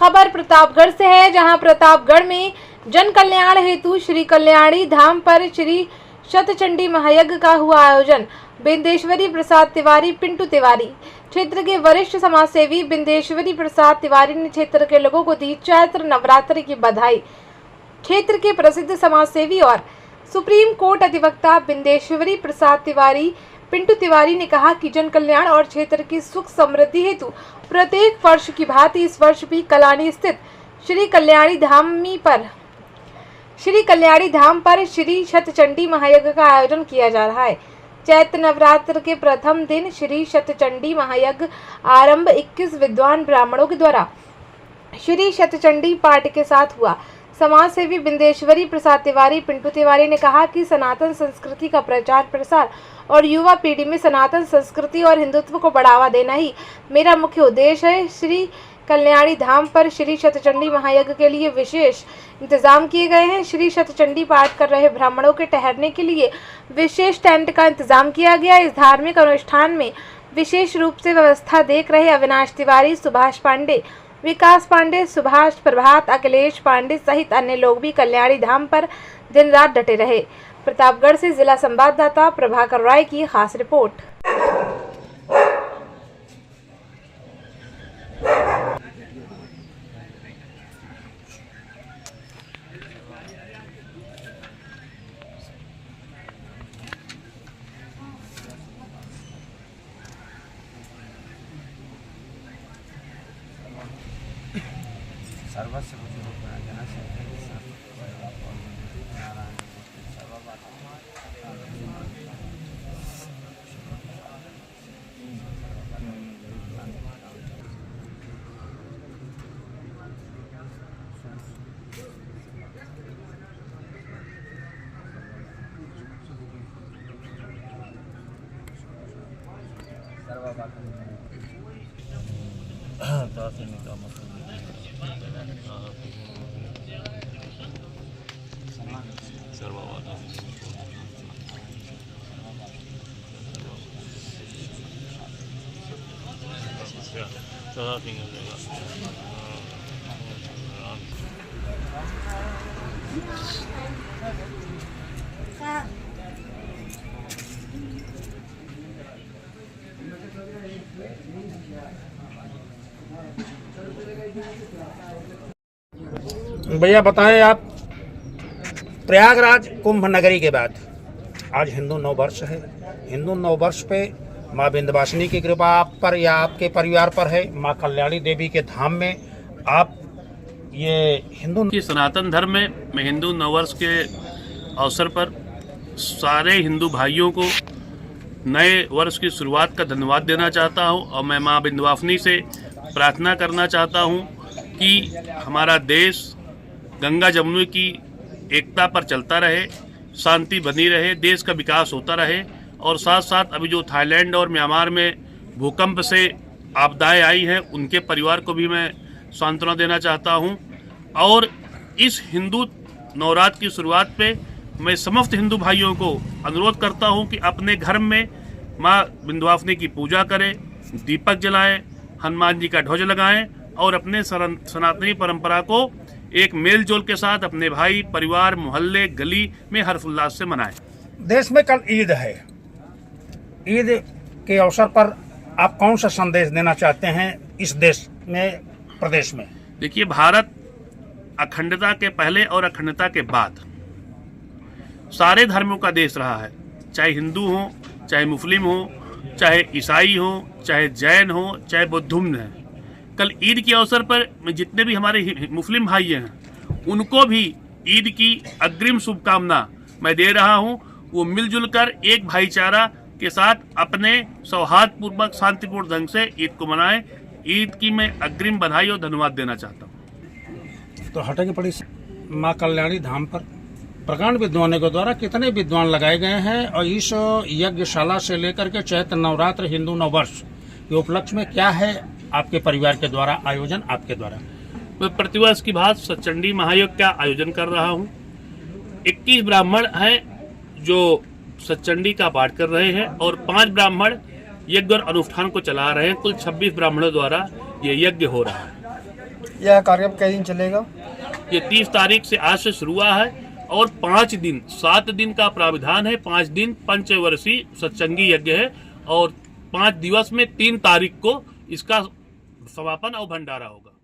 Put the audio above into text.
खबर प्रतापगढ़ से है, जहां प्रतापगढ़ में जन कल्याण हेतु श्री कल्याणी धाम पर श्री शतचंडी महायज्ञ का हुआ आयोजन। बिंदेश्वरी प्रसाद तिवारी, पिंटू तिवारी क्षेत्र के वरिष्ठ समाजसेवी बिंदेश्वरी प्रसाद तिवारी ने क्षेत्र के लोगों को दी चैत्र नवरात्रि की बधाई। क्षेत्र के प्रसिद्ध समाजसेवी और सुप्रीम कोर्ट अधिवक्ता बिंदेश्वरी प्रसाद तिवारी पिंटू तिवारी ने कहा कि जन कल्याण और क्षेत्र की सुख समृद्धि हेतु प्रत्येक वर्ष की भांति इस वर्ष भी कलानी स्थित श्री कल्याणी धाम पर श्री शतचंडी महायज्ञ का आयोजन किया जा रहा है। चैत्र नवरात्र के प्रथम दिन श्री शतचंडी महायज्ञ आरंभ 21 विद्वान ब्राह्मणों के द्वारा श्री शतचंडी पाठ के साथ हुआ। समाज सेवी बिंदेश्वरी प्रसाद तिवारी पिंटू तिवारी ने कहा कि सनातन संस्कृति का प्रचार प्रसार और युवा पीढ़ी में सनातन संस्कृति और हिंदुत्व को बढ़ावा देना ही मेरा मुख्य उद्देश्य है। श्री कल्याणी धाम पर श्री शतचंडी महायज्ञ के लिए विशेष इंतजाम किए गए हैं। श्री शतचंडी पाठ कर रहे ब्राह्मणों के ठहरने के लिए विशेष टेंट का इंतजाम किया गया। इस धार्मिक अनुष्ठान में विशेष रूप से व्यवस्था देख रहे अविनाश तिवारी, सुभाष पांडे, विकास पांडे, सुभाष प्रभात, अखिलेश पांडे सहित अन्य लोग भी कल्याणी धाम पर दिन रात डटे रहे। प्रतापगढ़ से जिला संवाददाता प्रभाकर राय की खास रिपोर्ट। सर्वस्व भैया बताएं आप, प्रयागराज कुंभ नगरी के बाद आज हिंदू नववर्ष है। हिंदू नववर्ष पे माँ विंध्यवासिनी की कृपा आप पर या आपके परिवार पर है। माँ कल्याणी देवी के धाम में आप ये हिंदू की सनातन धर्म में मैं हिंदू नववर्ष के अवसर पर सारे हिंदू भाइयों को नए वर्ष की शुरुआत का धन्यवाद देना चाहता हूं और मैं माँ विंध्यवासिनी से प्रार्थना करना चाहता हूं कि हमारा देश गंगा जमुना की एकता पर चलता रहे, शांति बनी रहे, देश का विकास होता रहे और साथ साथ अभी जो थाईलैंड और म्यांमार में भूकंप से आपदाएं आई हैं उनके परिवार को भी मैं सांत्वना देना चाहता हूं। और इस हिंदू नवरात्र की शुरुआत पे मैं समस्त हिंदू भाइयों को अनुरोध करता हूं कि अपने घर में माँ विंध्यवासिनी की पूजा करें, दीपक जलाएं, हनुमान जी का ध्वज लगाएं और अपने सनातनी परंपरा को एक मेल जोल के साथ अपने भाई, परिवार, मोहल्ले, गली में हर्षोल्लास से मनाएं। देश में कल ईद है। ईद के अवसर पर आप कौन सा संदेश देना चाहते हैं इस देश में, प्रदेश में? देखिए, भारत अखंडता के पहले और अखंडता के बाद सारे धर्मों का देश रहा है, चाहे हिंदू हो, चाहे मुस्लिम हो, चाहे ईसाई हो, चाहे जैन हो, चाहे बौद्ध है। कल ईद के अवसर पर जितने भी हमारे मुस्लिम भाई हैं उनको भी ईद की अग्रिम शुभकामना मैं दे रहा हूं। वो मिलजुल कर एक भाईचारा के साथ अपने सौहार्दपूर्वक शांतिपूर्ण ढंग से ईद को मनाएं। ईद की मैं अग्रिम बधाई और धन्यवाद देना चाहता हूं। तो हटेगी पड़ी माँ कल्याणी धाम पर प्रकांड विद्वानों के द्वारा कितने विद्वान लगाए गए हैं और इस यज्ञशाला से लेकर के चैत्र नवरात्र हिंदू नववर्ष के उपलक्ष्य में क्या है आपके परिवार के द्वारा आयोजन, आपके द्वारा? मैं प्रतिवर्ष की भांति शतचंडी महायज्ञ का आयोजन कर रहा हूं। 21 ब्राह्मण हैं जो शतचंडी का पाठ कर रहे हैं और 5 ब्राह्मण यज्ञ और अनुष्ठान को चला रहे हैं। कुल 26 ब्राह्मणों द्वारा ये यज्ञ हो रहा है। यह कार्यक्रम कई दिन चलेगा? ये 30 तारीख से आज से शुरू हुआ है और 5 दिन 7 दिन का प्राविधान है। 5 दिन पंचवर्षीय सत्संगी यज्ञ है और 5 दिवस में 3 तारीख को इसका समापन और भंडारा होगा।